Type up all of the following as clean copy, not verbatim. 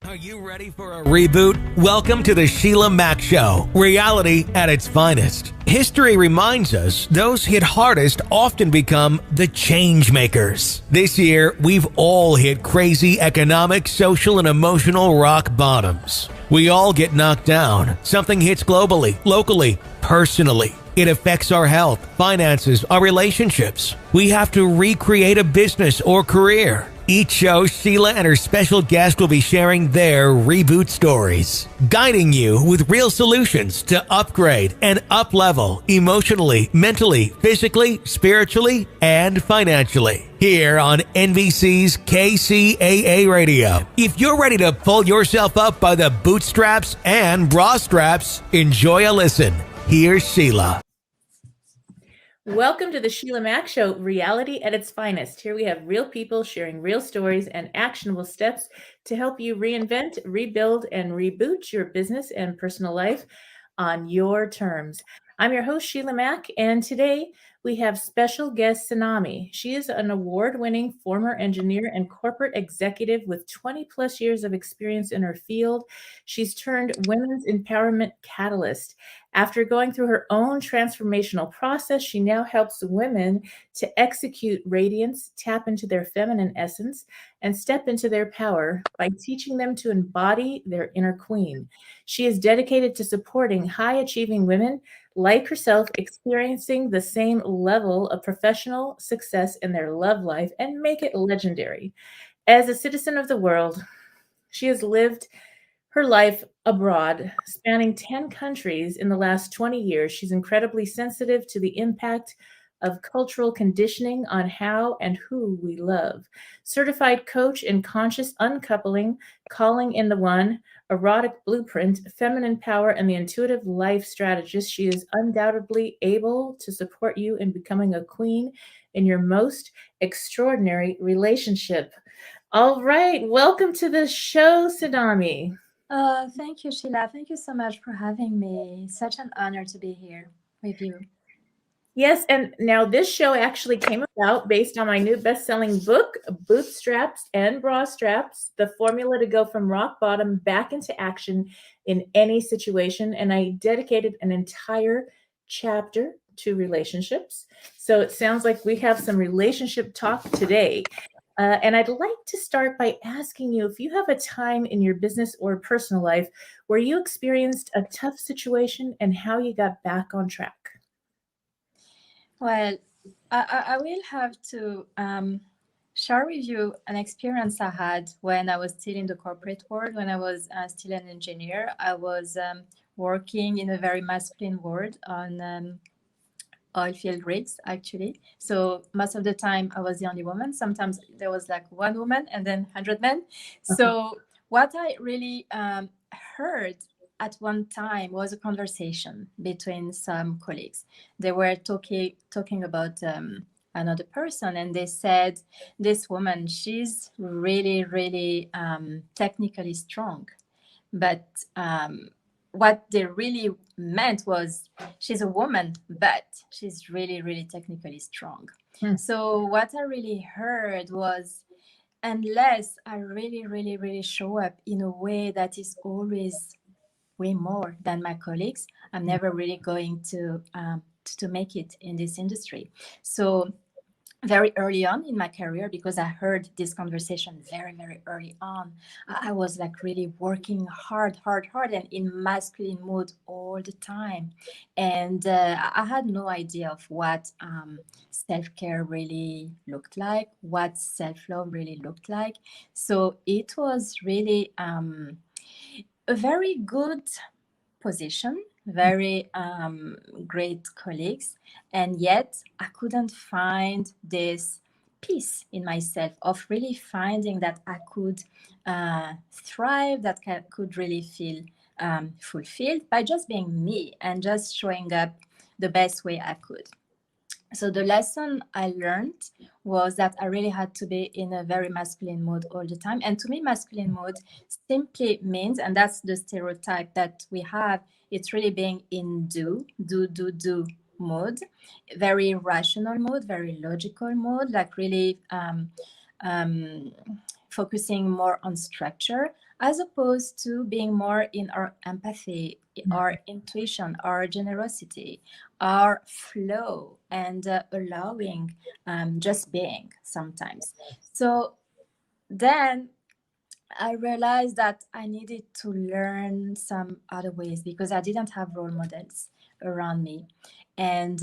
Are you ready for a reboot? Welcome to the Sheila Mack Show, reality at its finest. History reminds us those hit hardest often become the change makers. This year, we've all hit crazy economic, social, and emotional rock bottoms. We all get knocked down. Something hits globally, locally, personally. It affects our health, finances, our relationships. We have to recreate a business or career. Each show, Sheila and her special guest will be sharing their reboot stories, guiding you with real solutions to upgrade and up-level emotionally, mentally, physically, spiritually, and financially. Here on NBC's KCAA Radio. If you're ready to pull yourself up by the bootstraps and bra straps, enjoy a listen. Here's Sheila. Welcome to the Sheila Mack Show, reality at its finest. Here we have real people sharing real stories and actionable steps to help you reinvent, rebuild, and reboot your business and personal life on your terms. I'm your host, Sheila Mack, and today we have special guest Tsunami. She is an award-winning former engineer and corporate executive with 20 plus years of experience in her field. She's turned women's empowerment catalyst. After going through her own transformational process, she now helps women to execute radiance, tap into their feminine essence, and step into their power by teaching them to embody their inner queen. She is dedicated to supporting high-achieving women like herself experiencing the same level of professional success in their love life and make it legendary. As a citizen of the world, she has lived her life abroad, spanning 10 countries in the last 20 years. She's incredibly sensitive to the impact of cultural conditioning on how and who we love. Certified coach in conscious uncoupling, calling in the one, erotic blueprint, feminine power, and the intuitive life strategist, she is undoubtedly able to support you in becoming a queen in your most extraordinary relationship. All right, welcome to the show, Tsunami. Thank you, Sheila. Thank you so much for having me. Such an honor to be here with you. Yes, and now this show actually came about based on my new best-selling book, Bootstraps and Bra Straps, the formula to go from rock bottom back into action in any situation. And I dedicated an entire chapter to relationships. So it sounds like we have some relationship talk today. And I'd like to start by asking you if you have a time in your business or personal life where you experienced a tough situation and how you got back on track. Well, I will have to share with you an experience I had when I was still in the corporate world, when I was still an engineer. I was working in a very masculine world on oil field rigs, actually. So most of the time I was the only woman. Sometimes there was like one woman and then 100 men. So what I really heard at one time was a conversation between some colleagues. They were talking about another person, and they said, this woman, she's really, really technically strong. But what they really meant was, she's a woman, but she's really, really technically strong. So what I really heard was, unless I really, really, really show up in a way that is always way more than my colleagues, I'm never really going to make it in this industry. So very early on in my career, because I heard this conversation very, very early on, I was like really working hard and in masculine mode all the time. And I had no idea of what self-care really looked like, what self-love really looked like. So it was really a very good position, very great colleagues, and yet I couldn't find this peace in myself of really finding that I could thrive, that could really feel fulfilled by just being me and just showing up the best way I could. So the lesson I learned was that I really had to be in a very masculine mode all the time. And to me, masculine mode simply means, and that's the stereotype that we have, it's really being in do mode, very rational mode, very logical mode, like really focusing more on structure. as opposed to being more in our empathy, our intuition, our generosity, our flow, and allowing, just being sometimes. So then I realized that I needed to learn some other ways because I didn't have role models around me. And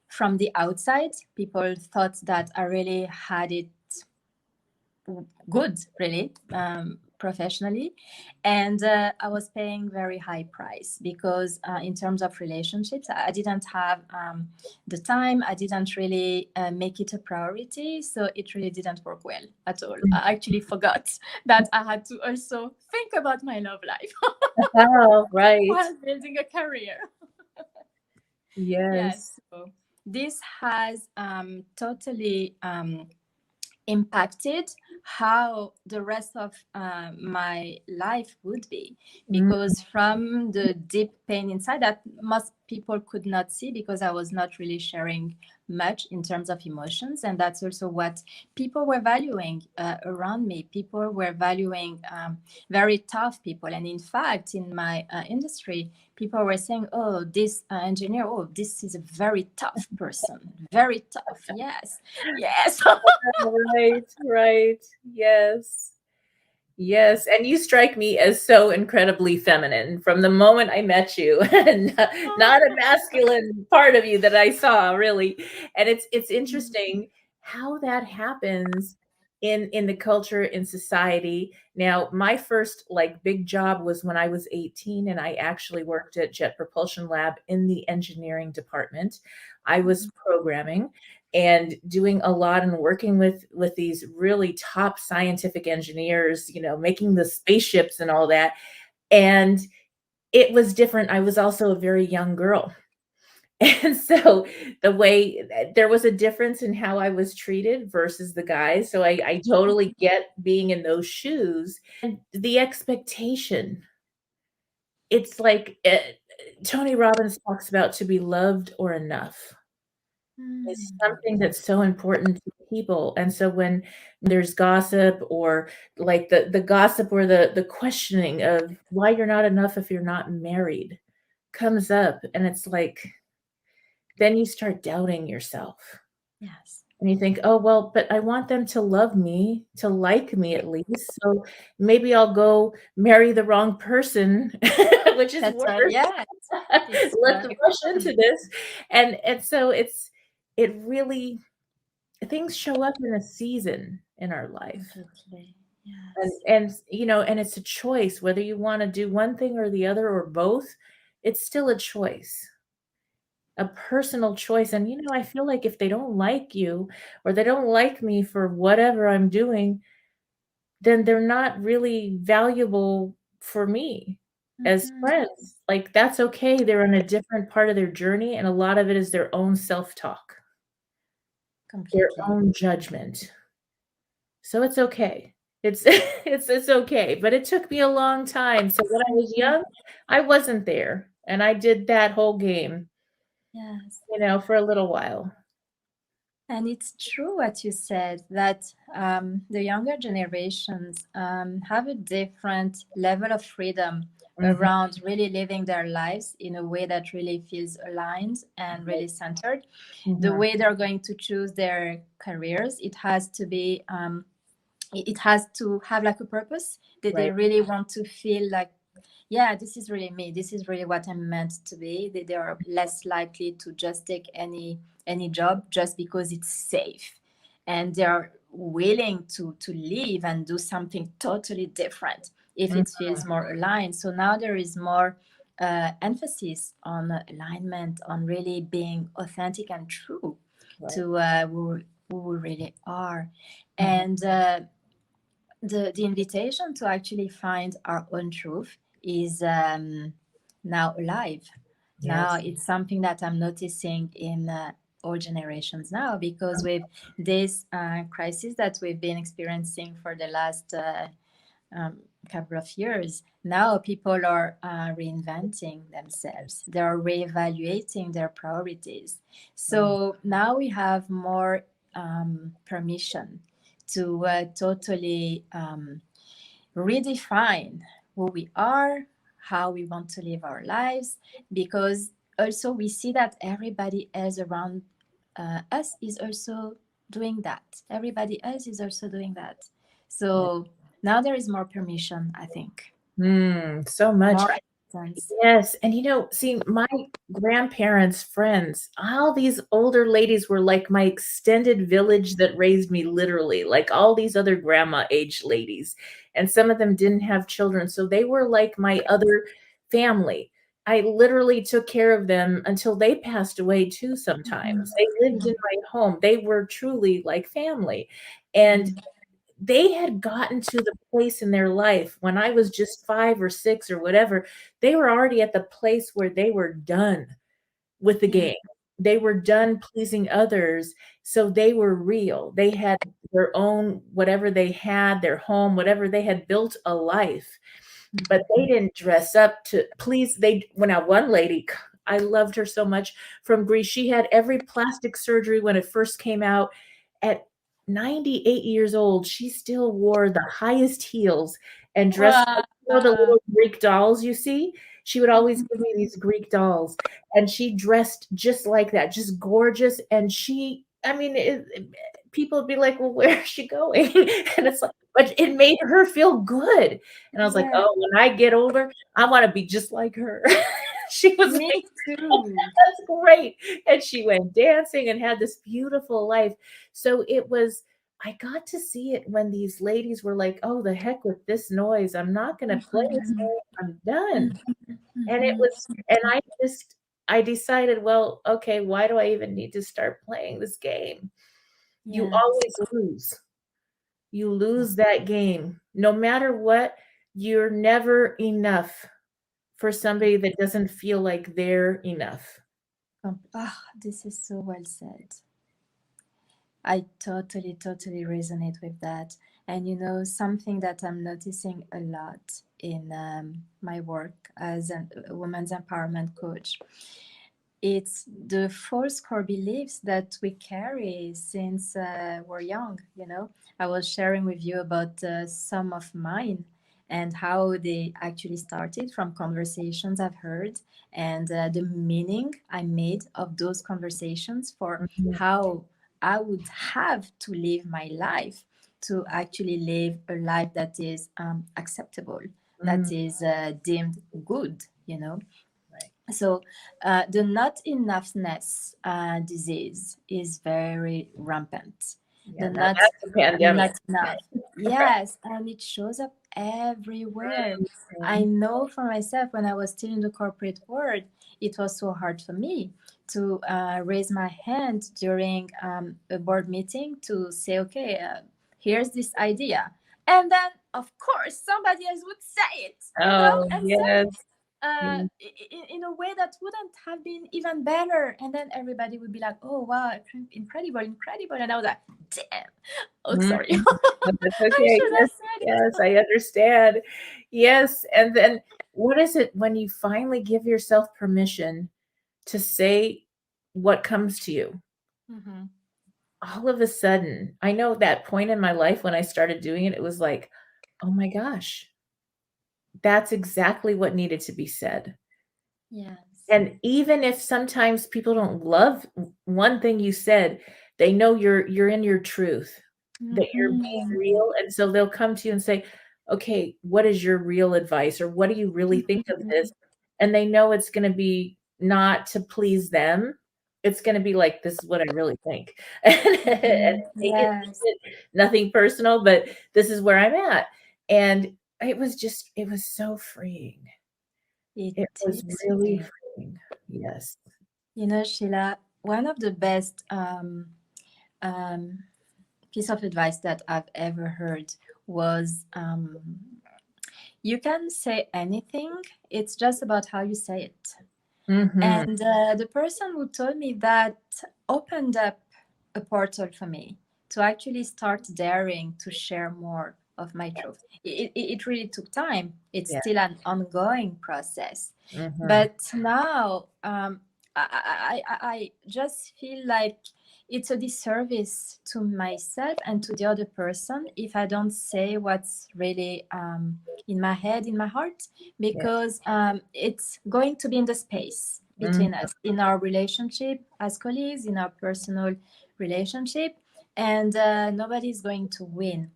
from the outside, people thought that I really had it good, really, professionally. And I was paying very high price because in terms of relationships, I didn't have the time. I didn't really make it a priority. So it really didn't work well at all. I actually forgot that I had to also think about my love life Oh, right. while building a career. Yes. Yes. So this has totally impacted how the rest of my life would be, because from the deep pain inside that most people could not see because I was not really sharing much in terms of emotions, and that's also what people were valuing around me. People were valuing very tough people, and in fact in my industry people were saying, oh, this engineer, oh, this is a very tough person, very tough. Yes. Right, right. Yes. Yes, and you strike me as so incredibly feminine from the moment I met you. Not a masculine part of you that I saw, really. And it's interesting how that happens in the culture, in society. Now, my first like big job was when I was 18 and I actually worked at Jet Propulsion Lab in the engineering department. I was programming and doing a lot and working with these really top scientific engineers, you know, making the spaceships and all that. And it was different. I was also a very young girl. And so the way there was a difference in how I was treated versus the guys. So I totally get being in those shoes and the expectation. It's like Tony Robbins talks about to be loved or enough. Is something that's so important to people, and so when there's gossip or like the gossip or the questioning of why you're not enough if you're not married comes up, and it's like, then you start doubting yourself. Yes. And you think, "Oh, well, but I want them to love me, to like me at least, so maybe I'll go marry the wrong person," which is That's worse. yeah. Let's rush into this. And so it really things show up in a season in our life. Completely. And Yes. and you know, and it's a choice whether you want to do one thing or the other or both. It's still a choice, a personal choice. And you know, I feel like if they don't like you or they don't like me for whatever I'm doing, then they're not really valuable for me as Mhm. friends. Like that's okay. They're in a different part of their journey, and a lot of it is their own self-talk, their Completely. own judgment. So it's okay. It's it's okay, but it took me a long time. So when I was young, I wasn't there, and I did that whole game, Yes. you know, for a little while. And it's true what you said that the younger generations have a different level of freedom Mhm, around really living their lives in a way that really feels aligned and really centered. The mhm, way they're going to choose their careers, it has to be, it has to have like a purpose that they right. really want to feel like, yeah, this is really me, this is really what I'm meant to be. They are less likely to just take any job just because it's safe, and they're willing to leave and do something totally different if Mhm, it feels more aligned. So now there is more emphasis on alignment, on really being authentic and true right. to who we really are. Mhm, And the invitation to actually find our own truth is now alive. Now yes. it's something that I'm noticing in all generations now, because with this crisis that we've been experiencing for the last um, couple of years, now people are reinventing themselves. They are reevaluating their priorities. Mm, So now we have more permission to totally redefine who we are, how we want to live our lives, because also we see that everybody else around us is also doing that. Everybody else is also doing that. So now there is more permission, I think. So much. More acceptance. Yes. And see, my grandparents' friends, all these older ladies were like my extended village that raised me, literally, like all these other grandma age ladies. And some of them didn't have children. So they were like my other family. I literally took care of them until they passed away too sometimes. They lived in my home. They were truly like family. And they had gotten to the place in their life when I was just 5 or 6 or whatever. They were already at the place where they were done with the game. They were done pleasing others. So they were real. They had their own, whatever they had, their home, whatever, they had built a life, but they didn't dress up to please. One lady, I loved her so much, from Greece. She had every plastic surgery when it first came out. At 98 years old, she still wore the highest heels and dressed like, the little Greek dolls you see. She would always give me these Greek dolls, and she dressed just like that, just gorgeous. And people would be like, well, where is she going? And it's like, but it made her feel good. And I was like, oh, when I get older, I want to be just like her. She was Me like, too. that's great. And she went dancing and had this beautiful life. So I got to see it when these ladies were like, oh, the heck with this noise. I'm not going to play this game. I'm done. And I decided, well, okay, why do I even need to start playing this game? You always lose. You lose that game. No matter what, you're never enough for somebody that doesn't feel like they're enough. This is so well said. I totally resonate with that. And something that I'm noticing a lot in my work as a women's empowerment coach, it's the false core beliefs that we carry since we're young. I was sharing with you about some of mine and how they actually started from conversations I've heard, and the meaning I made of those conversations for how I would have to live my life to actually live a life that is acceptable, that is deemed good. So the not enoughness disease is very rampant. That's a pandemic. Not enough. Yes, and it shows up everywhere. I know for myself, when I was still in the corporate world, it was so hard for me to raise my hand during a board meeting to say, okay, here's this idea. And then, of course, somebody else would say it. Say it in a way that wouldn't have been even better. And then everybody would be like, oh, wow, incredible. And I was like, damn. Oh, sorry. That's okay. Yes, I understand. Yes. And then what is it when you finally give yourself permission to say what comes to you? All of a sudden, I know that point in my life when I started doing it, it was like, oh my gosh, that's exactly what needed to be said. Yes. And even if sometimes people don't love one thing you said, they know you're in your truth, that you're being real. And so they'll come to you and say, okay, what is your real advice? Or what do you really think of this? And they know it's going to be not to please them. It's going to be like, this is what I really think. And nothing personal, but this is where I'm at. And it was so freeing. It was really freeing. Yes. Sheila, one of the best piece of advice that I've ever heard was you can say anything. It's just about how you say it. And the person who told me that opened up a portal for me to actually start daring to share more of my truth. It really took time. It's still an ongoing process. But now I just feel like it's a disservice to myself and to the other person if I don't say what's really in my head, in my heart, because it's going to be in the space between us, in our relationship as colleagues, in our personal relationship, and nobody's going to win.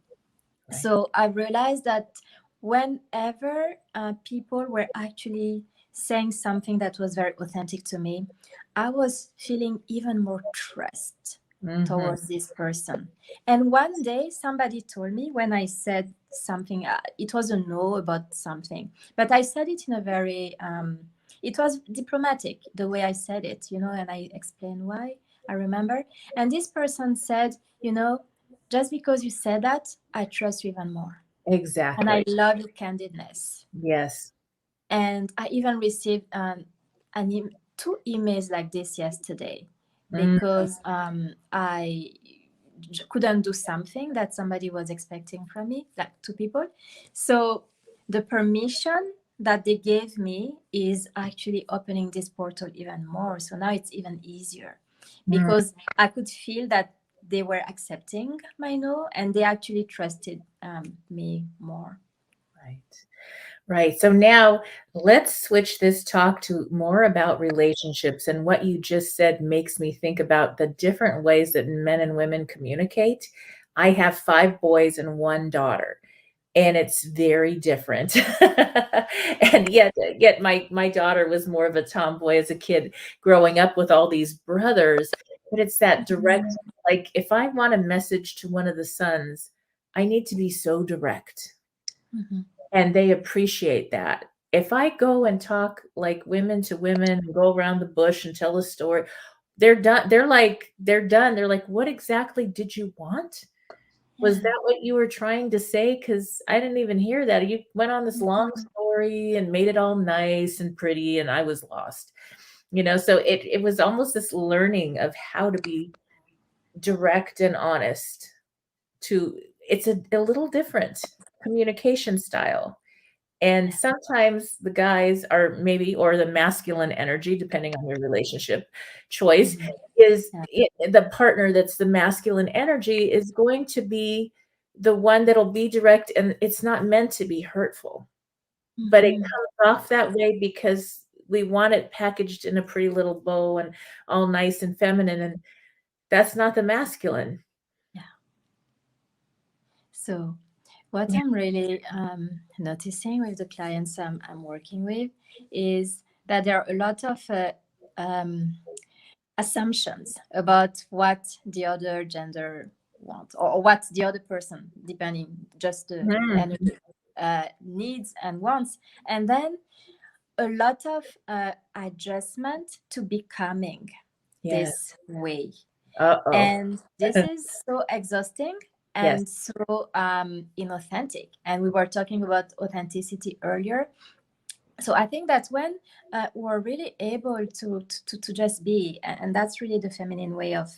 Right. So I realized that whenever people were actually saying something that was very authentic to me, I was feeling even more trust towards this person. And one day somebody told me, when I said something, it was a no about something, but I said it in a very, it was diplomatic, the way I said it, you know, and I explained why, I remember. And this person said, you know, just because you said that, I trust you even more. Exactly. And I love your candidness. Yes. And I even received 2 emails like this yesterday because I couldn't do something that somebody was expecting from me, like 2 people. So the permission that they gave me is actually opening this portal even more. So now it's even easier because I could feel that they were accepting my no, and they actually trusted me more. Right. Right. So now let's switch this talk to more about relationships. And what you just said makes me think about the different ways that men and women communicate. I have 5 boys and 1 daughter, and it's very different. And yet my daughter was more of a tomboy as a kid growing up with all these brothers. But it's that direct, like if I want a message to one of the sons, I need to be so direct. And they appreciate that. If I go and talk like women to women and go around the bush and tell a story, they're done. They're done. They're like, what exactly did you want? Was that what you were trying to say? Because I didn't even hear that. You went on this long story and made it all nice and pretty, and I was lost. You know, so it was almost this learning of how to be direct and honest. It's a little different communication style. And sometimes the guys are maybe, or the masculine energy, depending on your relationship choice, is the partner that's the masculine energy is going to be the one that'll be direct, and it's not meant to be hurtful. But it comes off that way because we want it packaged in a pretty little bow and all nice and feminine, and that's not the masculine. Yeah. So what I'm really noticing with the clients I'm working with is that there are a lot of assumptions about what the other gender wants, or what the other person, depending just the energy, needs and wants. And then a lot of adjustment to becoming this way. And this is so exhausting and so inauthentic. And we were talking about authenticity earlier. So I think that's when we're really able to just be, and that's really the feminine way of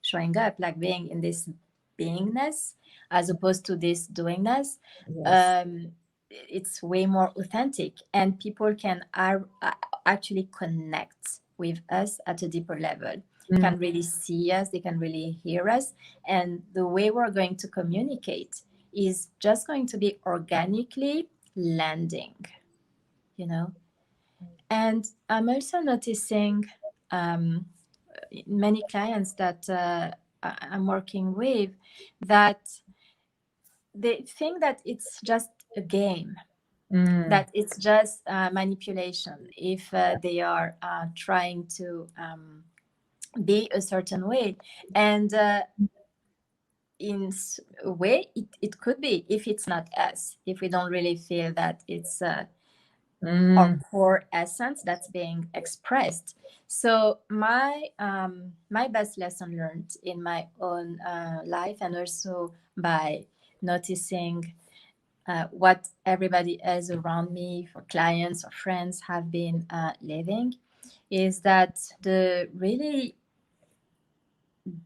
showing up, like being in this beingness as opposed to this doingness. It's way more authentic, and people can actually connect with us at a deeper level. Can really see us, they can really hear us, and the way we're going to communicate is just going to be organically landing, you know. And I'm also noticing many clients that I'm working with, that they think that it's just a game, that it's just manipulation if they are trying to be a certain way. And in a way it could be, if it's not us, if we don't really feel that it's our core essence that's being expressed. So my best lesson learned in my own life, and also by noticing what everybody else around me, for clients or friends, have been living, is that the really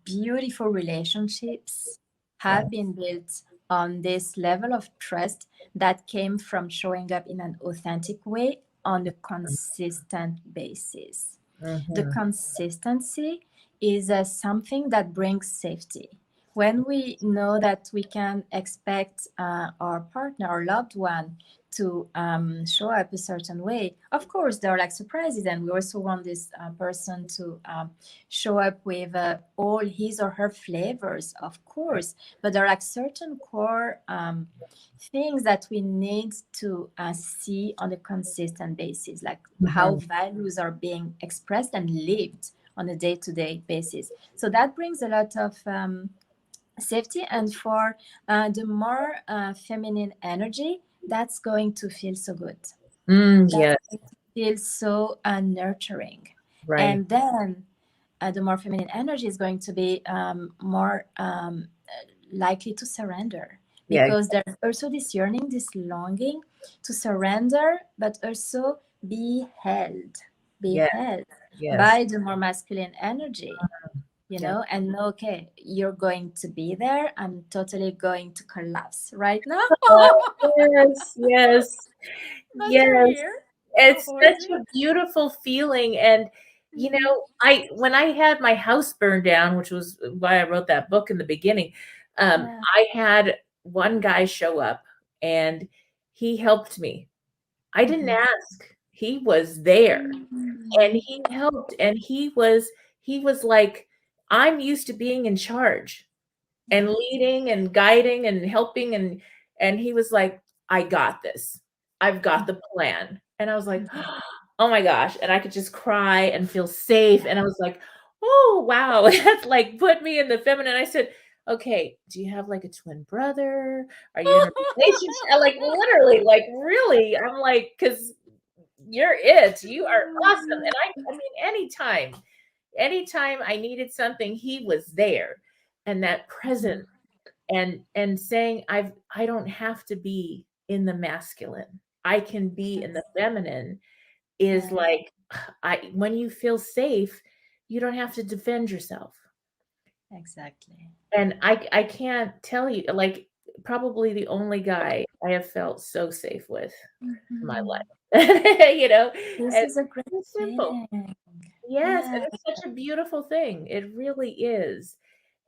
beautiful relationships have been built on this level of trust that came from showing up in an authentic way on a consistent basis. The consistency is something that brings safety. When we know that we can expect our partner or loved one to show up a certain way, of course, there are like surprises, and we also want this person to show up with all his or her flavors, of course. But there are like certain core things that we need to see on a consistent basis, like how values are being expressed and lived on a day-to-day basis. So that brings a lot of safety. And for the more feminine energy, that's going to feel so good. That's Yes. going to feel so nurturing. Right. And then the more feminine energy is going to be more likely to surrender. Because there's also this yearning, this longing to surrender, but also be held by the more masculine energy, you know, and know, okay, you're going to be there. I'm totally going to collapse right now. Yes, yes, But yes. you're here. It's Hold such me. a beautiful feeling. And, you know, when I had my house burned down, which was why I wrote that book in the beginning, I had one guy show up and he helped me. I didn't ask. He was there and he helped, and he was like, I'm used to being in charge and leading and guiding and helping, and he was like, I got this. I've got the plan. And I was like, oh my gosh. And I could just cry and feel safe. And I was like, oh wow. That like put me in the feminine. I said, okay, do you have like a twin brother? Are you in a relationship? Like literally, like really. I'm like, because you're it. You are awesome. And I mean, anytime I needed something, he was there. And that present and saying I don't have to be in the masculine. I can be in the feminine is like when you feel safe, you don't have to defend yourself. Exactly. And I can't tell you, like, probably the only guy I have felt so safe with in my life. You know, This and is a great it's simple. feeling. Yes, and Yeah. it's such a beautiful thing. It really is.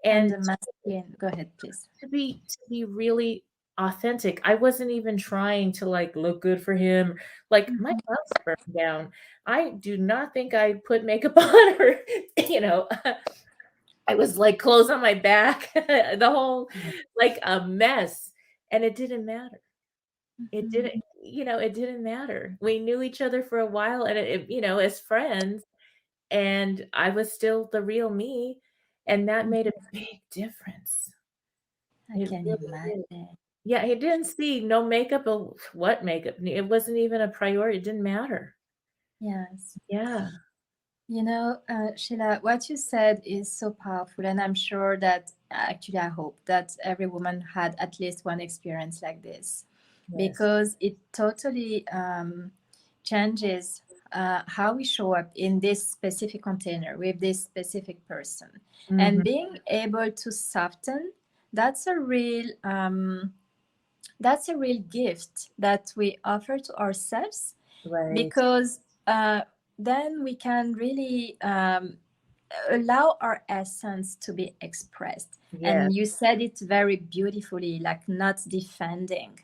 And And the masculine. Go ahead, please. to be really authentic. I wasn't even trying to like look good for him. Like my house burned down. I do not think I put makeup on or you know, I was like clothes on my back, the whole like a mess. And it didn't matter. It didn't, it didn't matter. We knew each other for a while and as friends, and I was still the real me, and that made a big difference. I It can really did. imagine. Yeah, he didn't see no makeup. Oh, what makeup? It wasn't even a priority. It didn't matter. Yes. Yeah. You know, Sheila, what you said is so powerful, and I'm sure that actually I hope that every woman had at least one experience like this, Yes. because it totally changes how we show up in this specific container with this specific person, and being able to soften. That's a real gift that we offer to ourselves, Right. because then we can really allow our essence to be expressed. Yeah. And you said it very beautifully, like not defending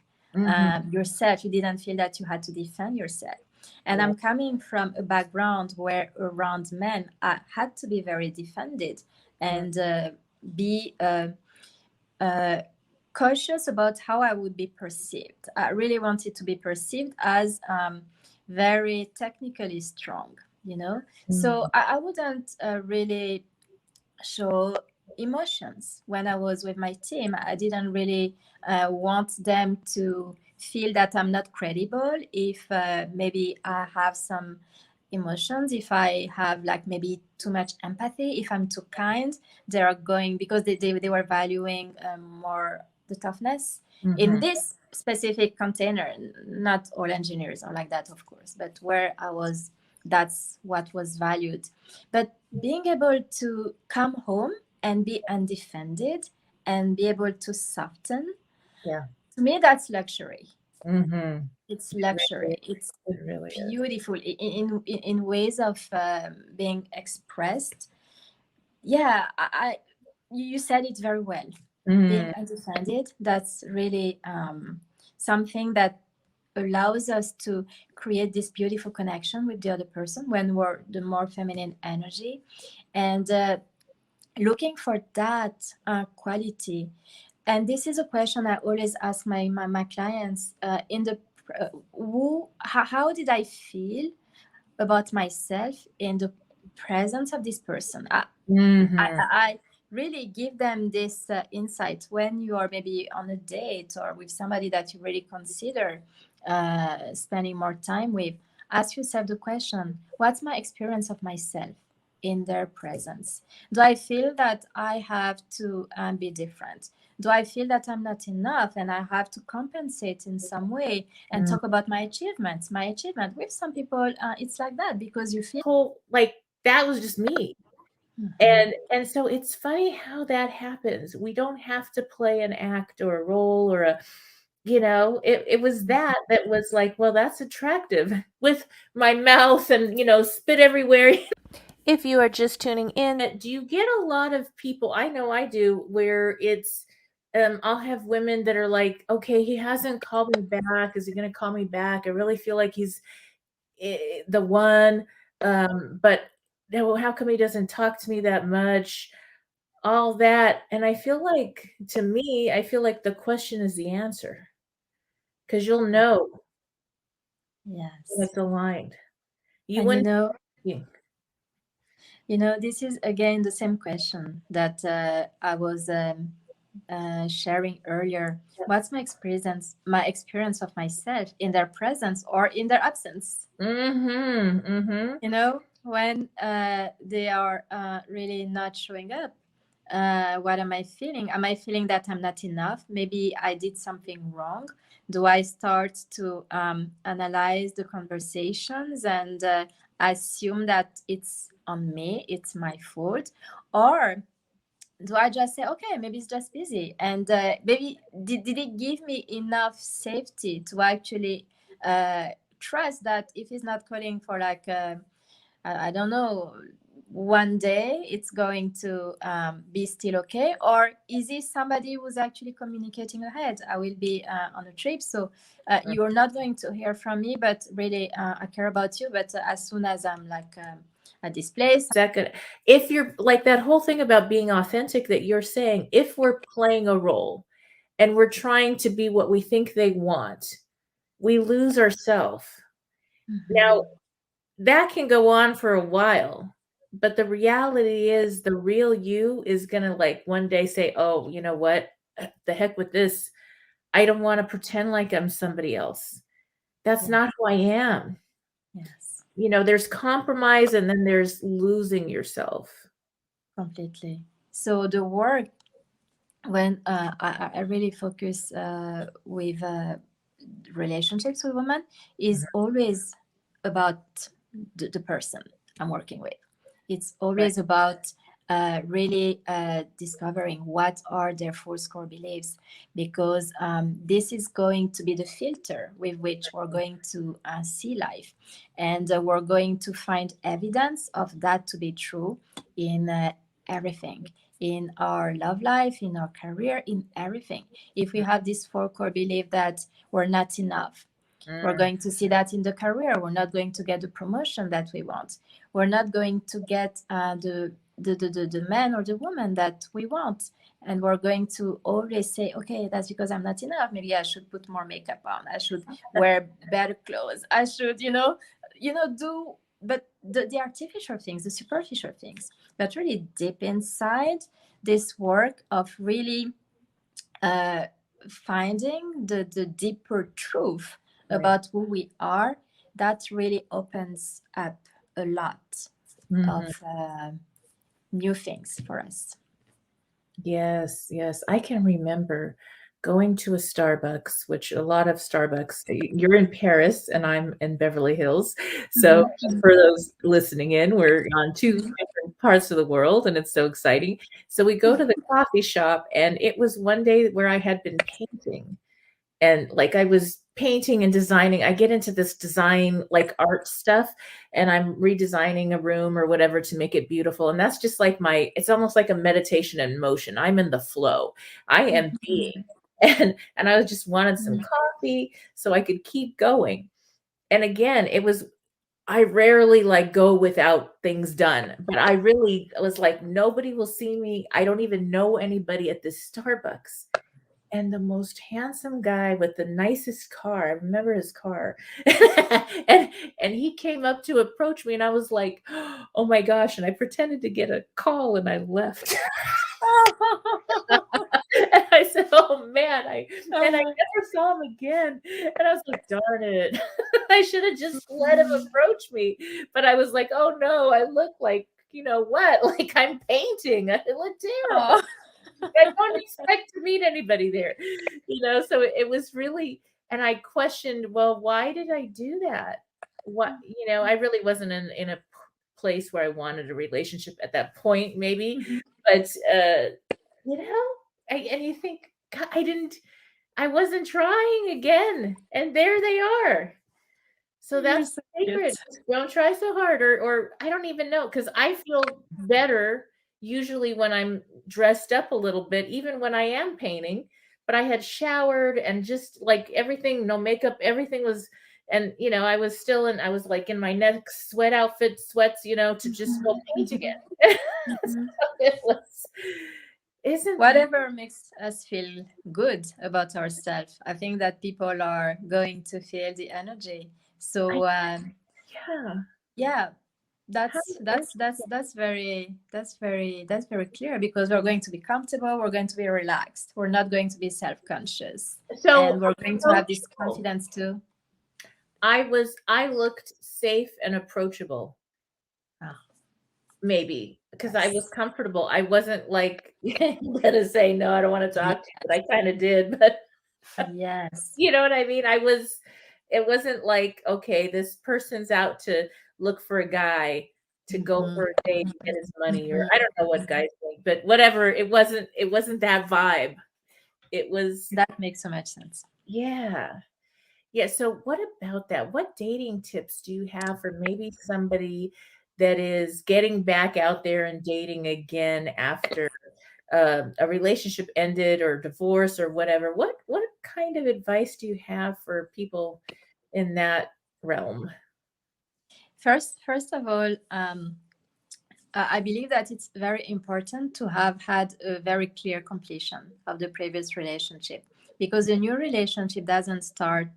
yourself. You didn't feel that you had to defend yourself. And Yeah. I'm coming from a background where around men I had to be very defended and be cautious about how I would be perceived. I really wanted to be perceived as very technically strong, you know? So I wouldn't really show emotions when I was with my team. I didn't really want them to feel that I'm not credible if maybe I have some emotions, if I have like maybe too much empathy, if I'm too kind. They are going, because they were valuing more the toughness in this specific container. Not all engineers are like that, of course, but where I was, that's what was valued. But being able to come home and be undefended and be able to soften, Yeah. to me that's luxury. Mm-hmm. It's luxury. It's It really is. beautiful in ways of being expressed. yeah, you said it very well. Being undefended, that's really something that allows us to create this beautiful connection with the other person when we're the more feminine energy, and looking for that quality. And this is a question I always ask my clients in the how did I feel about myself in the presence of this person. I really give them this insight when you are maybe on a date or with somebody that you really consider spending more time with. Ask yourself the question, what's my experience of myself in their presence? Do I feel that I have to be different? Do I feel that I'm not enough and I have to compensate in some way and talk about my achievements? My achievement with some people, it's like that because you feel like that was just me. And so it's funny how that happens. We don't have to play an act or a role or a, it was that was like, well, that's attractive with my mouth and, spit everywhere. If you are just tuning in, do you get a lot of people? I know I do, where it's, I'll have women that are like, okay, he hasn't called me back. Is he going to call me back? I really feel like he's the one. But how come he doesn't talk to me that much? All that. And I feel like, to me, I feel like the question is the answer because you'll know when yes. it's aligned. You And wouldn't. this is again the same question that I was sharing earlier. What's my experience of myself in their presence or in their absence? When they are really not showing up, what am I feeling? Am I feeling that I'm not enough? Maybe I did something wrong. Do I start to analyze the conversations and assume that it's on me, it's my fault? Or do I just say, okay, maybe it's just busy? And maybe did it give me enough safety to actually trust that if he's not calling for like, I don't know, one day it's going to be still okay? Or is he somebody who's actually communicating ahead? I will be on a trip, so you're not going to hear from me, but really I care about you. But as soon as I'm like at this place, second, if you're like that whole thing about being authentic that you're saying, if we're playing a role and we're trying to be what we think they want, we lose ourselves. Now, that can go on for a while, but the reality is the real you is going to like one day say, oh, you know what? The heck with this. I don't want to pretend like I'm somebody else. That's not who I am. yes, There's compromise and then there's losing yourself. completely. So the work, when I really focus with relationships with women, is always about the person I'm working with. It's always about really discovering what are their false core beliefs, because this is going to be the filter with which we're going to see life, and we're going to find evidence of that to be true in everything, in our love life, in our career, in everything. If we have this four core belief that we're not enough, we're going to see that in the career. We're not going to get the promotion that we want. We're not going to get the man or the woman that we want. And we're going to always say, okay, that's because I'm not enough. Maybe I should put more makeup on. I should wear better clothes. I should, do, but the artificial things, the superficial things. But really deep inside, this work of really finding the deeper truth about who we are, that really opens up a lot of new things for us. Yes, yes. I can remember going to a Starbucks, which a lot of Starbucks, you're in Paris and I'm in Beverly Hills. So for those listening in, we're on two different parts of the world and it's so exciting. So we go to the coffee shop and it was one day where I had been painting and like I was painting and designing. I get into this design, like art stuff, and I'm redesigning a room or whatever to make it beautiful. And that's just like it's almost like a meditation in motion. I'm in the flow. I am being. And I just wanted some coffee so I could keep going. And again, I rarely like go without things done, but I really was like, nobody will see me. I don't even know anybody at this Starbucks. And the most handsome guy with the nicest car, I remember his car, and he came up to approach me, and I was like, oh my gosh, and I pretended to get a call, and I left. And I said, oh man, and I never saw him again. And I was like, darn it. I should have just let him approach me. But I was like, oh no, I look like, you know what? Like I'm painting. I look terrible. I don't expect to meet anybody there. You know, so it was really, and I questioned, well, why did I do that? What, you know, I really wasn't in a place where I wanted a relationship at that point, maybe. But you know, and you think, God, I wasn't trying again, and there they are. So that's the secret. Don't try so hard, or I don't even know, because I feel better usually when I'm dressed up a little bit, even when I am painting. But I had showered and just like everything, no makeup, everything was, and you know, I was like in my next sweats, you know, to just go paint again. So it was. Whatever makes us feel good about ourselves. I think that people are going to feel the energy. So yeah, that's very clear, because we're going to be comfortable, we're going to be relaxed, we're not going to be self-conscious, and we're going to have this confidence too. I looked safe and approachable. Maybe because I was comfortable. I wasn't like gonna say no, I don't want to talk to you, but I kind of did. But yes, you know what I mean? It wasn't like, okay, this person's out to look for a guy to go for a date and get his money, or I don't know what guys think, but whatever. It wasn't that vibe. That makes so much sense. Yeah. So what about that? What dating tips do you have for maybe somebody that is getting back out there and dating again after a relationship ended or divorce or whatever? What kind of advice do you have for people in that realm? First of all, I believe that it's very important to have had a very clear completion of the previous relationship, because a new relationship doesn't start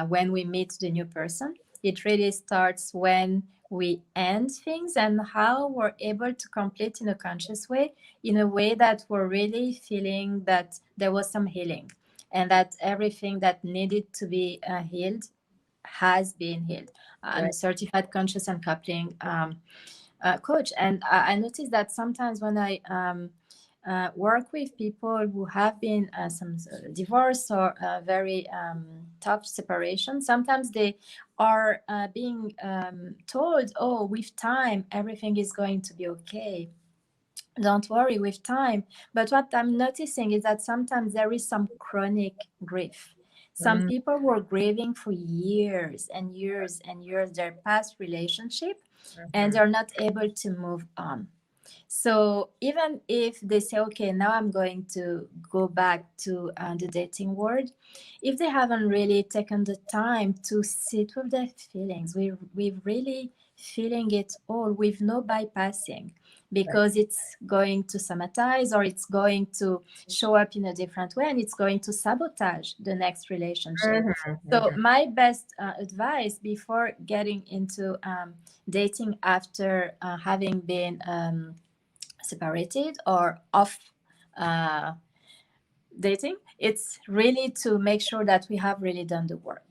when we meet the new person. It really starts when we end things, and how we're able to complete in a conscious way, in a way that we're really feeling that there was some healing, and that everything that needed to be healed has been healed. I'm a certified conscious uncoupling coach, and I noticed that sometimes when I work with people who have been some divorce or very tough separation, sometimes they are being told, oh, with time everything is going to be okay, don't worry, with time. But what I'm noticing is that sometimes there is some chronic grief. Some people were grieving for years and years and years their past relationship, and they're not able to move on. So even if they say, okay, now I'm going to go back to the dating world, if they haven't really taken the time to sit with their feelings, we're really feeling it all with no bypassing, because it's going to somatize, or it's going to show up in a different way, and it's going to sabotage the next relationship. So my best advice before getting into dating after having been separated or off dating, it's really to make sure that we have really done the work.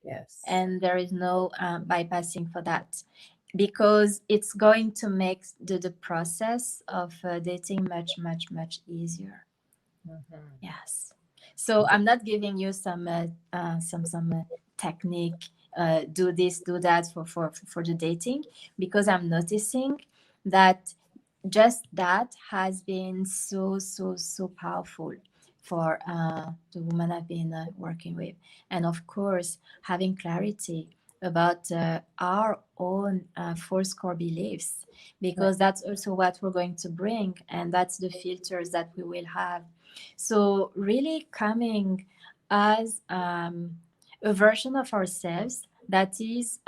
Yes. And there is no bypassing for that, because it's going to make the process of dating much easier. Yes. So I'm not giving you some technique, do this, do that for the dating, because I'm noticing that just that has been so powerful for the woman I've been working with. And of course, having clarity about our own false core beliefs, because that's also what we're going to bring, and that's the filters that we will have. So really coming as a version of ourselves that is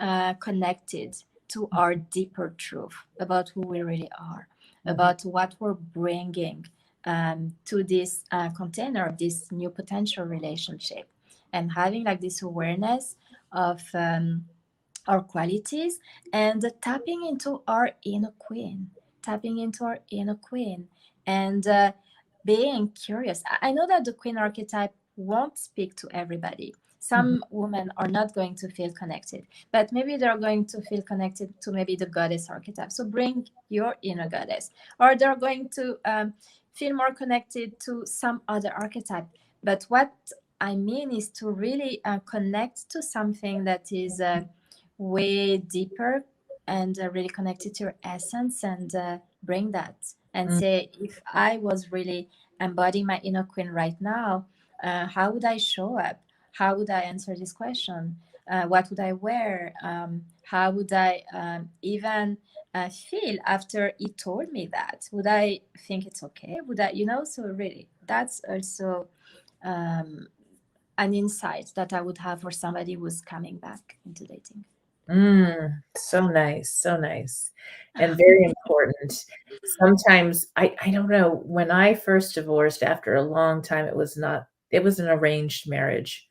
connected to our deeper truth about who we really are, about what we're bringing to this container, this new potential relationship, and having like this awareness of our qualities and tapping into our inner queen, and being curious. I know that the queen archetype won't speak to everybody. Some women are not going to feel connected, but maybe they're going to feel connected to maybe the goddess archetype. So bring your inner goddess, or they're going to feel more connected to some other archetype. But what I mean is to really connect to something that is way deeper and really connected to your essence, and bring that and say, if I was really embodying my inner queen right now, how would I show up? How would I answer this question? What would I wear? How would I even feel after he told me that? Would I think it's okay? Would I, so really, that's also an insight that I would have for somebody who's coming back into dating. So nice, so nice, and very important. Sometimes I don't know. When I first divorced after a long time, it was an arranged marriage,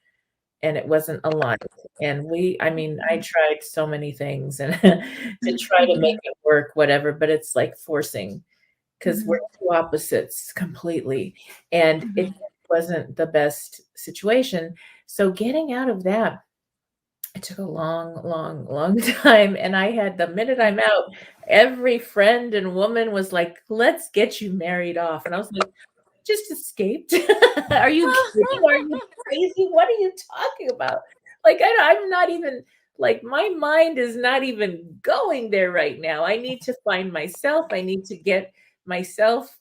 and it wasn't aligned. And I tried so many things and to try to make it work, whatever, but it's like forcing, because we're two opposites completely, and it wasn't the best situation. So getting out of that, it took a long, long, long time. And the minute I'm out, every friend and woman was like, let's get you married off. And I was like, just escaped. Are you kidding? Are you crazy? What are you talking about? Like, I'm not even, like, my mind is not even going there right now. I need to find myself. I need to get myself,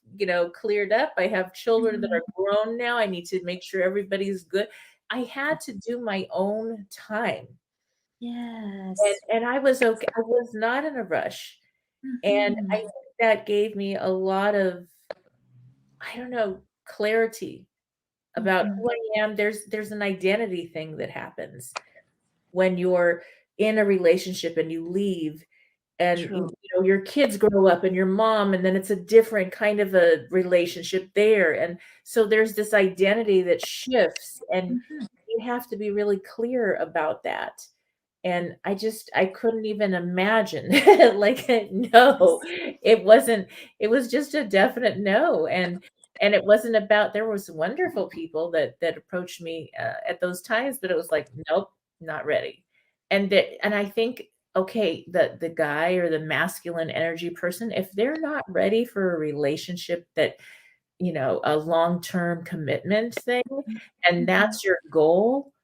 cleared up. I have children that are grown now. I need to make sure everybody's good. I had to do my own time. Yes. And I was okay. I was not in a rush. And I think that gave me a lot of, I don't know, clarity about who I am. There's an identity thing that happens when you're in a relationship and you leave, and your kids grow up and your mom, and then it's a different kind of a relationship there. And so there's this identity that shifts, and you have to be really clear about that. And I couldn't even imagine like, no, it was just a definite no. And it wasn't about, there was wonderful people that approached me at those times, but it was like, nope, not ready. And I think, okay, the guy or the masculine energy person, if they're not ready for a relationship that, a long-term commitment thing, and that's your goal,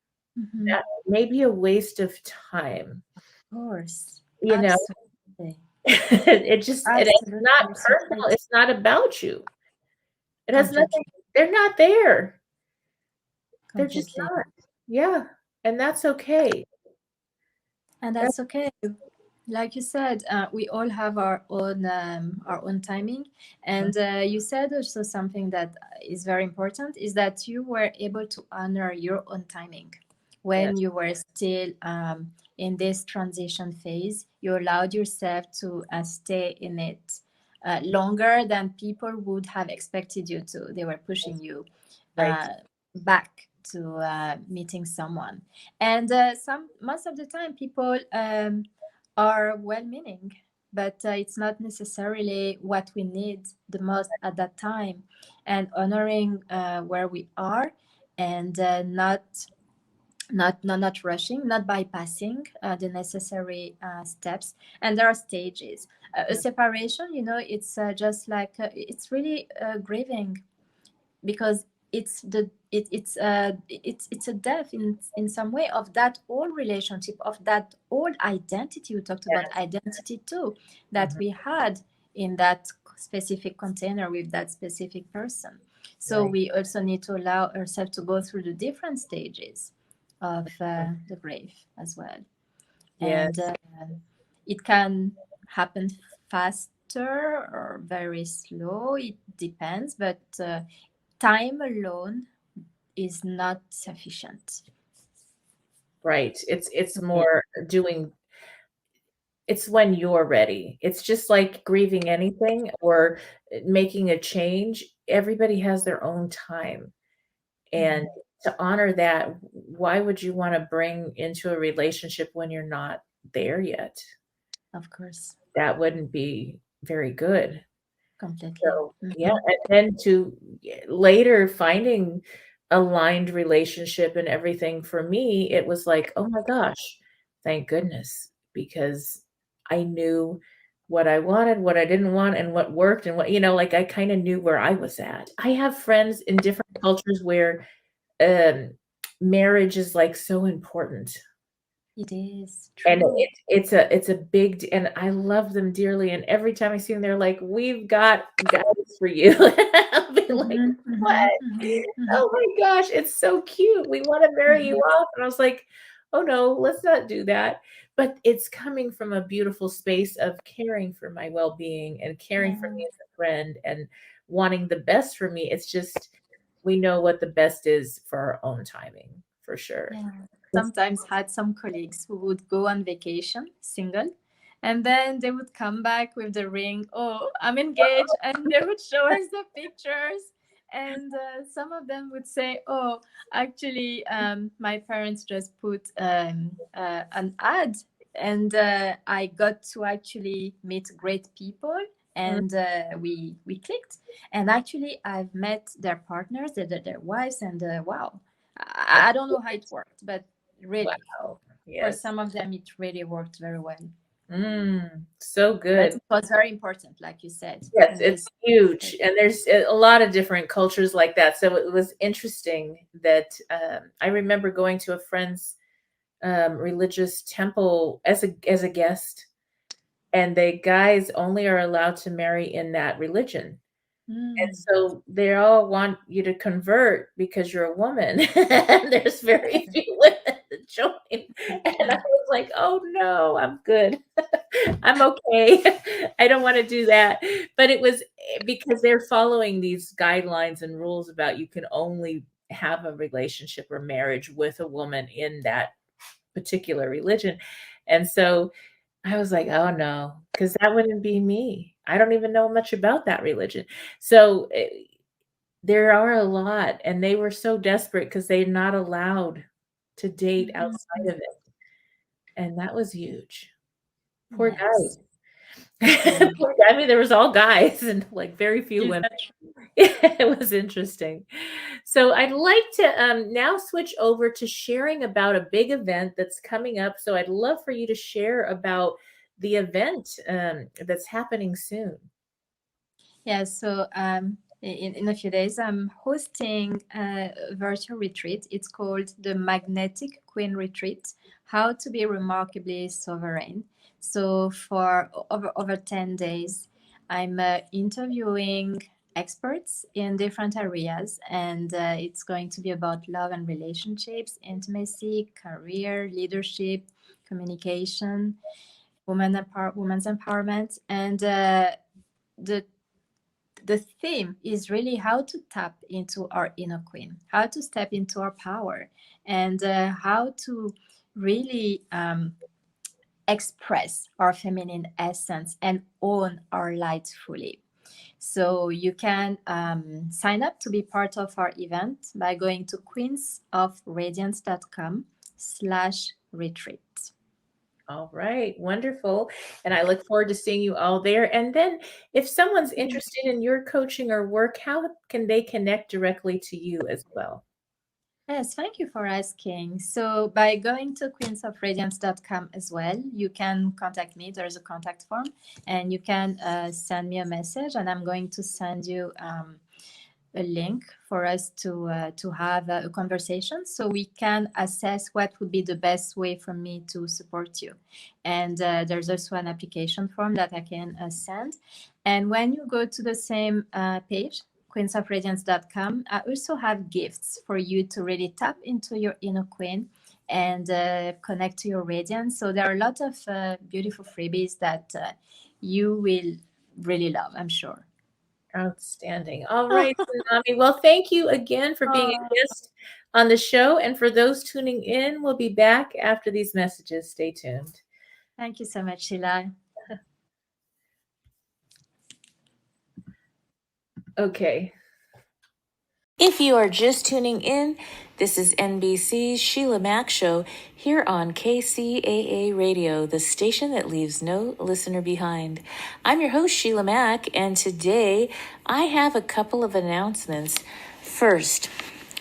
that may be a waste of time. Of course. Absolutely. It's not personal. It's not about you. It has nothing. They're not there. They're just not. Yeah. And that's okay. And that's okay. Like you said, we all have our own timing. And you said also something that is very important, is that you were able to honor your own timing when you were still in this transition phase. You allowed yourself to stay in it longer than people would have expected you to. They were pushing you back to meeting someone. And most of the time people are well-meaning, but it's not necessarily what we need the most at that time. And honoring where we are, and not rushing, not bypassing the necessary steps. And there are stages. A separation, it's just like it's really grieving, because it's a death in some way of that old relationship, of that old identity. You talked about identity too, that we had in that specific container with that specific person. So Right. we also need to allow ourselves to go through the different stages of the grief as well. Yes. And it can happen faster or very slow. It depends, but time alone is not sufficient. Right. It's more doing it's when you're ready. It's just like grieving anything or making a change. Everybody has their own time. And to honor that, why would you want to bring into a relationship when you're not there yet? Of course, That wouldn't be very good. completely. So, yeah, and then to later finding aligned relationship and everything for me, it was like, "Oh my gosh, thank goodness," because I knew what I wanted, what I didn't want, and what worked and what like, I kinda knew where I was at. I have friends in different cultures where, um, marriage is, like, so important. It is And true. it's a big d and I love them dearly, and every time I see them, they're like, "We've got guys for you." I'll be like, Mhm, mhm, "What? mhm, mhm, Oh my gosh, it's so cute. We wanna marry you mhm. off." And I was like, "Oh, no, let's not do that." But it's coming from a beautiful space of caring for my well-being and caring for Yeah, me as a friend and wanting the best for me. It's just we know what the best is for our own timing, for sure. yeah. Sometimes had some colleagues who would go on vacation single, and then they would come back with the ring. Oh, I'm engaged, and they would show us the pictures. And some of them would say, "Oh, actually, my parents just put an ad, and I got to actually meet great people, Mm, and we clicked. And actually, I've met their partners, their wives, and wow, I don't know how it worked, but really, wow. for Yes. some of them, it really worked very well. So But good. it was very important, like you said, Yes, in this. it's huge, and there's a lot of different cultures like that. So it was interesting that I remember going to a friend's religious temple as a guest, and the guys only are allowed to marry in that religion. And Mm. so they all want you to convert because you're a woman. And there's very few women that join. And I was like, "Oh no, I'm good. I'm okay. I don't want to do that." But it was because they're following these guidelines and rules about you can only have a relationship or marriage with a woman in that particular religion. And so I was like, "Oh, no," because that wouldn't be me. I don't even know much about that religion. So, there are a lot, and they were so desperate because 'cause they're not allowed to date outside Mhm. of it, and that was huge. Poor Yes. guys. Yeah. Poor guy I mean, there was all guys and, like, very few Is women. that true? It was interesting. So I'd like to now switch over to sharing about a big event that's coming up. So I'd love for you to share about the event that's happening soon. Yeah, so in a few days, I'm hosting a virtual retreat. It's called the Magnetic Queen Retreat, How to Be Remarkably Sovereign. So for over 10 days, I'm interviewing experts in different areas, and it's going to be about love and relationships, intimacy, career, leadership, communication, women's empowerment, and the the theme is really how to tap into our inner queen, how to step into our power, and how to really express our feminine essence and own our light fully. So you can sign up to be part of our event by going to queensofradiance.com/retreat. All right, wonderful. And I look forward to seeing you all there. And then if someone's interested in your coaching or work, how can they connect directly to you as well? Yes, thank you for asking. So by going to queensofradiance.com as well, you can contact me. There's a contact form, and you can send me a message, and I'm going to send you a link for us to have a conversation, so we can assess what would be the best way for me to support you. And there's also an application form that I can send. And when you go to the same page, queensofradiance.com. I also have gifts for you to really tap into your inner queen and connect to your radiance. So there are a lot of beautiful freebies that you will really love, I'm sure. Outstanding. All right, Tsunami. Well, thank you again for being a guest on the show. And for those tuning in, we'll be back after these messages. Stay tuned. Thank you so much, Sheila. Okay. If you are just tuning in, this is NBC's Sheila Mack Show here on KCAA Radio, the station that leaves no listener behind. I'm your host, Sheila Mack, and today I have a couple of announcements. First,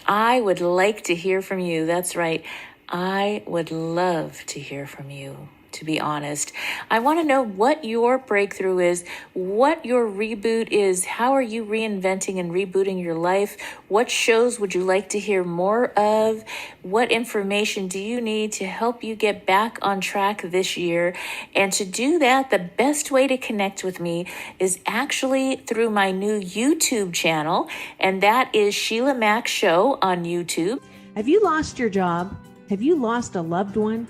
I would like to hear from you. That's right. I would love to hear from you. To be honest, I want to know what your breakthrough is, what your reboot is. How are you reinventing and rebooting your life? What shows would you like to hear more of? What information do you need to help you get back on track this year? And to do that, the best way to connect with me is actually through my new YouTube channel, and that is Sheila Mack Show on YouTube. Have you lost your job? Have you lost a loved one?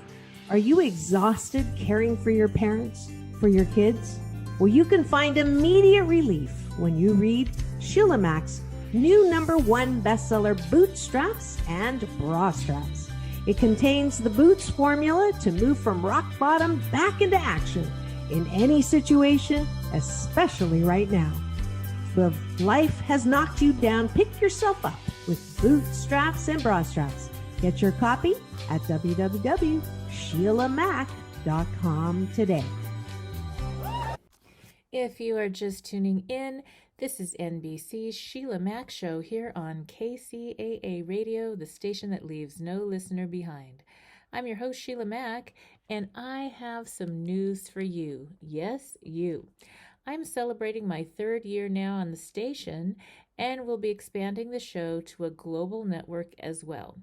Are you exhausted caring for your parents, for your kids? Well, you can find immediate relief when you read Sheila Mack's new #1 bestseller, Bootstraps and Bra Straps. It contains the Boots formula to move from rock bottom back into action in any situation, especially right now. If life has knocked you down, pick yourself up with Bootstraps and Bra Straps. Get your copy at www.SheilaMack.com today. If you are just tuning in, this is NBC's Sheila Mack Show here on KCAA Radio, the station that leaves no listener behind. I'm your host, Sheila Mack, and I have some news for you. Yes, you. I'm celebrating my 3rd year now on the station, and will be expanding the show to a global network as well.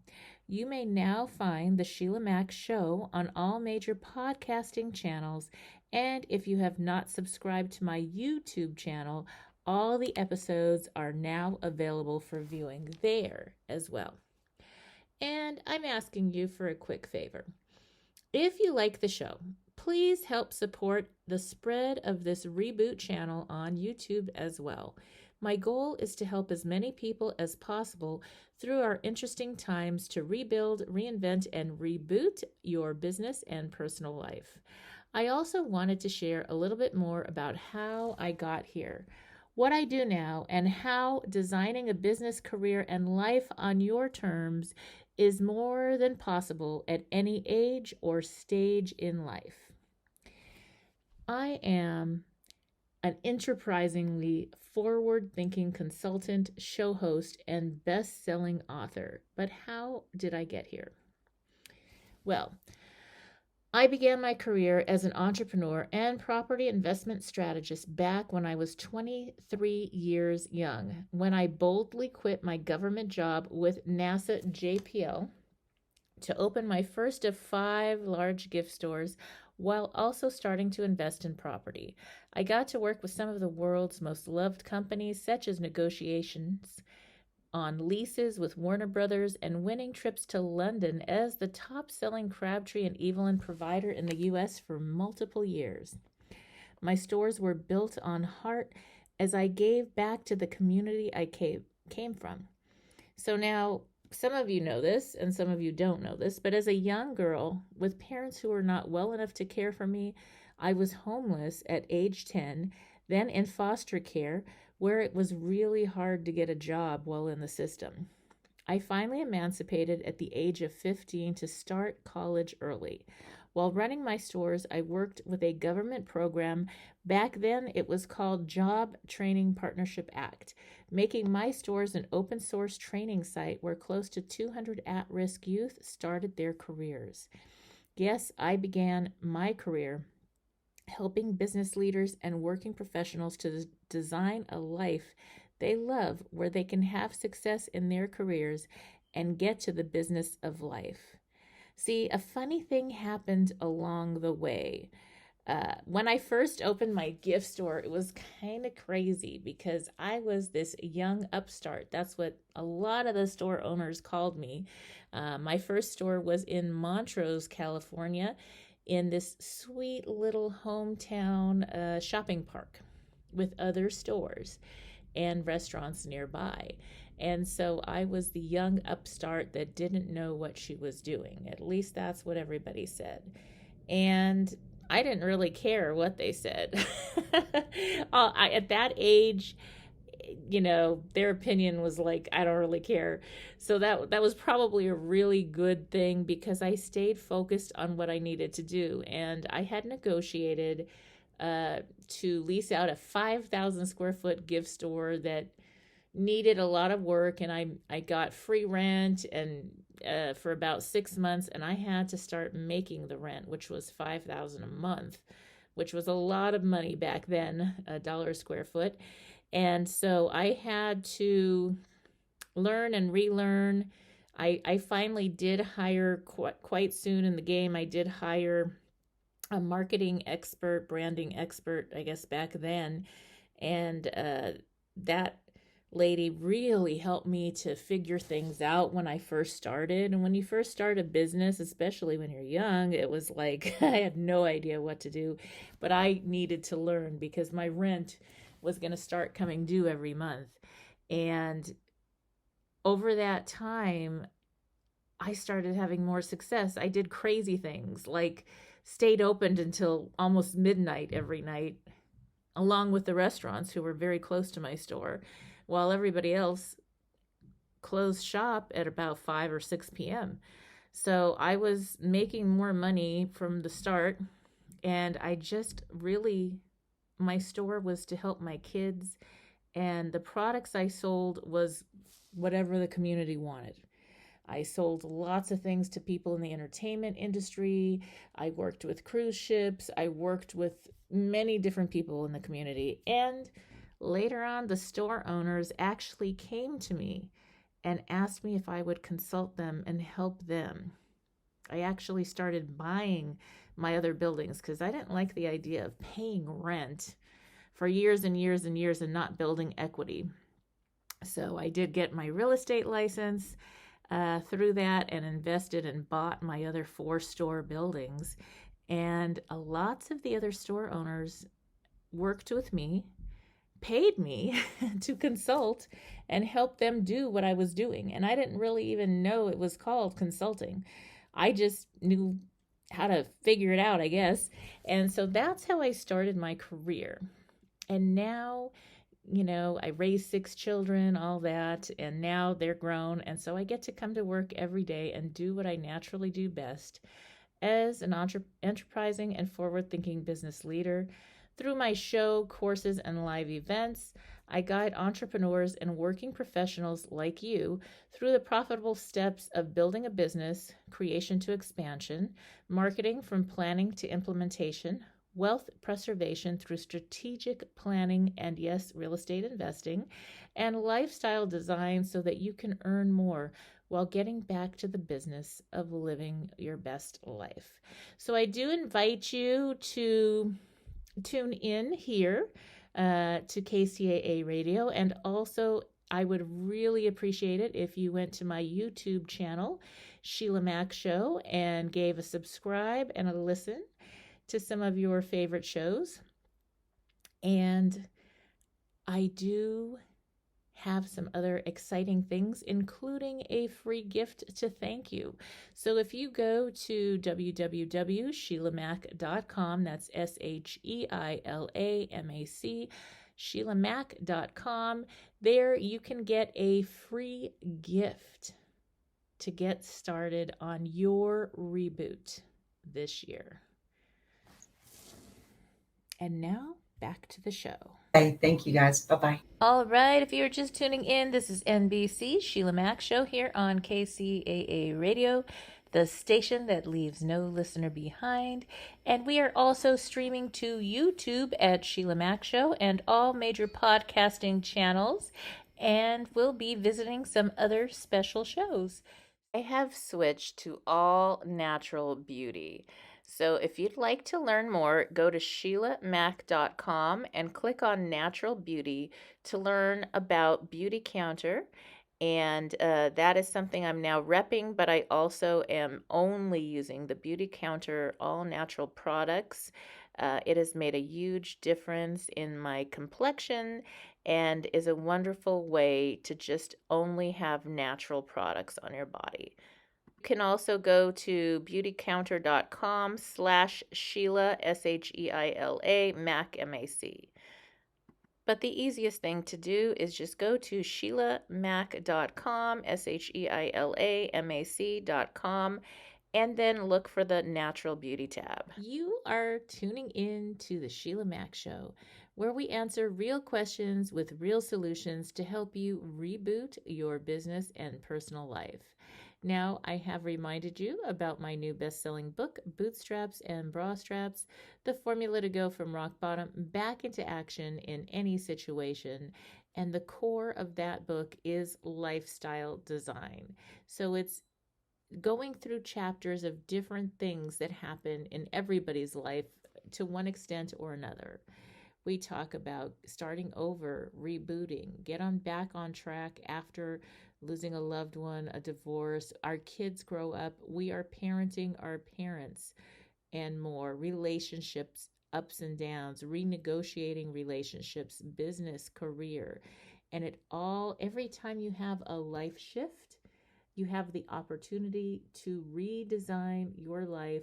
You may now find the Sheila Mack Show on all major podcasting channels, and if you have not subscribed to my YouTube channel, all the episodes are now available for viewing there as well. And I'm asking you for a quick favor. If you like the show, please help support the spread of this Reboot channel on YouTube as well. My goal is to help as many people as possible through our interesting times to rebuild, reinvent, and reboot your business and personal life. I also wanted to share a little bit more about how I got here, what I do now, and how designing a business career and life on your terms is more than possible at any age or stage in life. I am an enterprisingly forward-thinking consultant, show host, and best-selling author. But how did I get here? Well, I began my career as an entrepreneur and property investment strategist back when I was 23 years young, when I boldly quit my government job with NASA JPL to open my first of 5 large gift stores, while also starting to invest in property. I got to work with some of the world's most loved companies, such as negotiations on leases with Warner Brothers and winning trips to London as the top-selling Crabtree and Evelyn provider in the U.S. for multiple years. My stores were built on heart as I gave back to the community I came from. So now, some of you know this and some of you don't know this, but as a young girl with parents who were not well enough to care for me, I was homeless at age 10, then in foster care, where it was really hard to get a job while in the system. I finally emancipated at the age of 15 to start college early. While running my stores, I worked with a government program. Back then, it was called Job Training Partnership Act, making my stores an open source training site where close to 200 at-risk youth started their careers. Yes, I began my career helping business leaders and working professionals to design a life they love, where they can have success in their careers and get to the business of life. See, a funny thing happened along the way. When I first opened my gift store, it was kind of crazy because I was this young upstart. That's what a lot of the store owners called me. My first store was in Montrose, California, in this sweet little hometown shopping park with other stores and restaurants nearby. And so I was the young upstart that didn't know what she was doing. At least that's what everybody said. And I didn't really care what they said. At that age, their opinion was like, I don't really care. So that was probably a really good thing because I stayed focused on what I needed to do. And I had negotiated to lease out a 5,000 square foot gift store that needed a lot of work, and I got free rent and for about 6 months, and I had to start making the rent, which was $5,000 a month, which was a lot of money back then, $1 a square foot. And so I had to learn and relearn. I finally did hire quite soon in the game. I did hire a marketing expert, branding expert, I guess back then, and that lady really helped me to figure things out when I first started. And when you first start a business, especially when you're young, it was like I had no idea what to do, but I needed to learn because my rent was going to start coming due every month. And over that time, I started having more success. I did crazy things like stayed open until almost midnight every night, along with the restaurants who were very close to my store, while everybody else closed shop at about 5 or 6 p.m. So I was making more money from the start, and I just really, my store was to help my kids, and the products I sold was whatever the community wanted. I sold lots of things to people in the entertainment industry. I worked with cruise ships. I worked with many different people in the community. And later on, the store owners actually came to me and asked me if I would consult them and help them. I actually started buying my other buildings because I didn't like the idea of paying rent for years and years and years and not building equity. So I did get my real estate license through that and invested and bought my other 4 store buildings. And lots of the other store owners worked with me, paid me to consult and help them do what I was doing. And I didn't really even know it was called consulting. I just knew how to figure it out, I guess. And so that's how I started my career. And now, I raised 6 children, all that, and now they're grown. And so I get to come to work every day and do what I naturally do best as an enterprising and forward-thinking business leader. Through my show, courses, and live events, I guide entrepreneurs and working professionals like you through the profitable steps of building a business, creation to expansion, marketing from planning to implementation, wealth preservation through strategic planning and, yes, real estate investing, and lifestyle design so that you can earn more while getting back to the business of living your best life. So I do invite you to tune in here to KCAA Radio, and also I would really appreciate it if you went to my YouTube channel, Sheila Mack Show, and gave a subscribe and a listen to some of your favorite shows. And I do have some other exciting things, including a free gift to thank you. So if you go to www.sheilamac.com, that's SHEILAMAC, SheilaMac.com, there you can get a free gift to get started on your reboot this year. And now, back to the show. Okay, thank you guys. Bye-bye. All right, if you're just tuning in, this is NBC's Sheila Mack Show here on KCAA Radio, the station that leaves no listener behind. And we are also streaming to YouTube at Sheila Mack Show and all major podcasting channels. And we'll be visiting some other special shows. I have switched to all natural beauty. So if you'd like to learn more, go to SHEILA'S and click on Natural Beauty to learn about Beauty Counter. And that is something I'm now repping, but I also am only using the Beauty Counter all natural products. It has made a huge difference in my complexion and is a wonderful way to just only have natural products on your body. You can also go to beautycounter.com/Sheila, SHEILA, MAC, MAC. But the easiest thing to do is just go to SHEILAMAC.com, SHEILAMAC.com, and then look for the Natural Beauty tab. You are tuning in to the Sheila Mac Show, where we answer real questions with real solutions to help you reboot your business and personal life. Now, I have reminded you about my new best-selling book, Bootstraps and Bra Straps, the formula to go from rock bottom back into action in any situation. And the core of that book is lifestyle design. So it's going through chapters of different things that happen in everybody's life to one extent or another. We talk about starting over, rebooting, get on back on track after losing a loved one, a divorce, our kids grow up, we are parenting our parents, and more, relationships, ups and downs, renegotiating relationships, business, career. And it all, every time you have a life shift, you have the opportunity to redesign your life.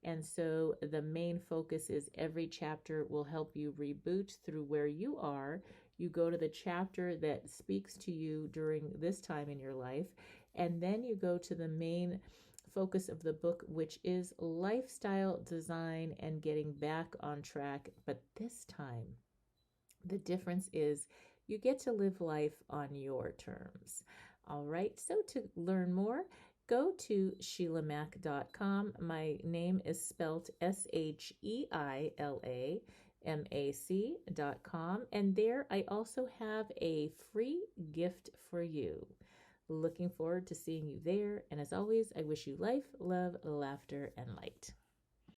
And so the main focus is every chapter will help you reboot through where you are. You go to the chapter that speaks to you during this time in your life, and then you go to the main focus of the book, which is lifestyle design and getting back on track. But this time, the difference is you get to live life on your terms. All right, so to learn more, go to SHEILAMAC.com. My name is spelt SHEILAMAC.com. And there I also have a free gift for you. Looking forward to seeing you there. And as always, I wish you life, love, laughter, and light.